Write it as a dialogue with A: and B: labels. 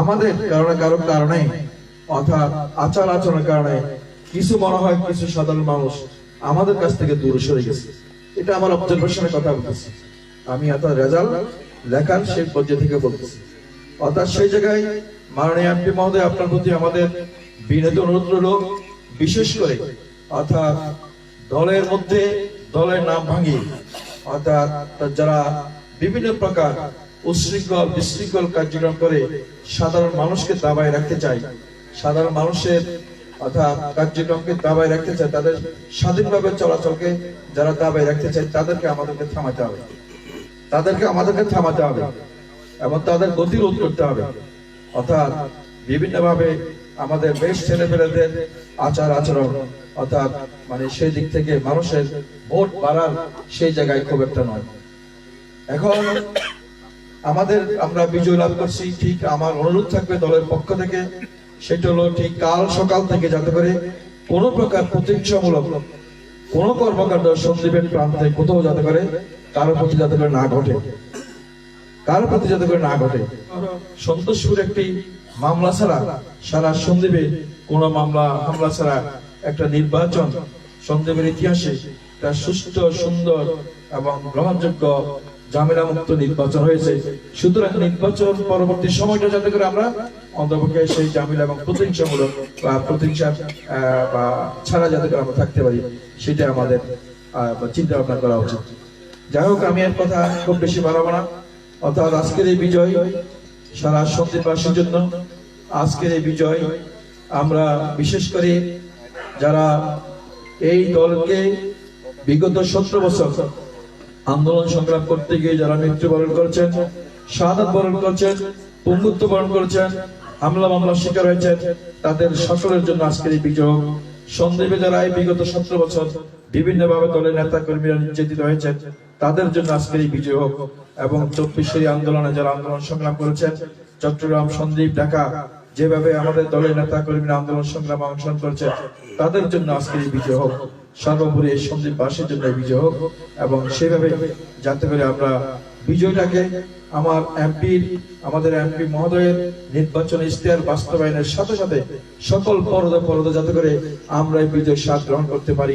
A: আমাদের কারো কারণে অর্থাৎ আচার আচরণের কারণে কিছু মনে হয় কিছু সাধারণ মানুষ আমাদের কাছ থেকে দূরে সরে গেছে। এটা আমার অবজারভেশনের কথা বলতেছি আমি, অর্থাৎ রেজাল্ট লেখার সেই পর্যায়ে থেকে বলতেছি। অর্থাৎ সেই জায়গায় মাননীয় এমপি মহোদয়, আপনার প্রতি আমাদের বিনীত অনুরোধ রইল, বিশেষ করে অর্থাৎ দলের মধ্যে দলের নাম ভাঙিয়ে অর্থাৎ যারা বিভিন্ন প্রকার উশৃঙ্খল বিশৃঙ্খল কার্যক্রম করে সাধারণ মানুষকে দাবায় রাখতে চায়, সাধারণ মানুষের অর্থাৎ কার্যক্রমকে দাবায় রাখতে চায়, তাদের স্বাধীনভাবে চলাচলকে যারা দাবায় রাখতে চায় তাদেরকে আমাদেরকে থামাতে হবে, এবং তাদের গতি রোধ করতে হবে। অর্থাৎ বিভিন্নভাবে আমাদের বেশ ছেলেপেলেদের আচার আচরণ অর্থাৎ মানে সেই দিক থেকে মানুষের ভোট বাড়ার সেই জায়গায় খুব একটা নয়। এখন আমরা বিজয় লাভ করছি, ঠিক আমার অনুরোধ থাকবে দলের পক্ষ থেকে, সেটা হলো ঠিক কাল সকাল থেকে যাতে করে কোনো প্রকার প্রতিহিংসামূলক কোন কর্মকাণ্ড সন্দীপের প্রান্তে কোথাও যাতে করে কারো প্রতি যাতে করে না ঘটে। সন্তোষপুর একটি মামলা ছাড়া সারা সন্দীপে কোন হামলা ছাড়া একটা নির্বাচন সন্দীপের ইতিহাসে একটা সুষ্ঠু, সুন্দর এবং গ্রহণযোগ্য ঝামেলা মুক্ত নির্বাচন হয়েছে। সুতরাং নির্বাচন পরবর্তী সময়টা যাতে করে আমরা অন্তপক্ষে সেই ঝামেলা এবং প্রতিহিংসামূলক বা প্রতিহিংসা বা ছাড়া যাতে করে আমরা থাকতে পারি, সেটা আমাদের চিন্তা ভাবনা করা উচিত। যাই হোক, আমি এর কথা খুব বেশি বাড়াবো না। অর্থাৎ আজকের এই বিজয় সারা সন্দীপবাসীর জন্য, আজকের এই বিজয় আমরা বিশেষ করে যারা এই দলকে বিগত 17 বছর আন্দোলন সংগ্রাম করতে গিয়ে যারা মৃত্যুবরণ করেছেন, শাহাদাত বরণ করেছেন, পঙ্গুত্ব বরণ করেছেন, হামলা মামলার শিকার হয়েছেন, তাদের সকলের জন্য আজকের এই বিজয়। সন্দীপে যারা এই বিগত 17 বছর বিভিন্নভাবে দলের নেতা কর্মীরা নির্যাতিত হয়েছেন, তাদের জন্য আজকের এই বিজয় হোক। এবং 24 আন্দোলনে যারা আন্দোলন সংগ্রাম করেছেন, চট্টগ্রাম, সন্দ্বীপ, ঢাকা, যেভাবে আমাদের দলের নেতা কর্মীরা আন্দোলন সংগ্রামে অংশগ্রহণ করেছেন, তাদের জন্য আজকের এই বিজয় হোক। সর্বোপরি এই সন্দীপবাসীর জন্য বিজয় হোক, এবং সেভাবে যাতে করে আমরা বিজয়টাকে আমাদের এমপি মহোদয়ের নির্বাচন ইশতেহার বাস্তবায়নের সাথে সাথে সকল পরদা যাতে করে আমরা এই বিজয় স্বাদ গ্রহণ করতে পারি।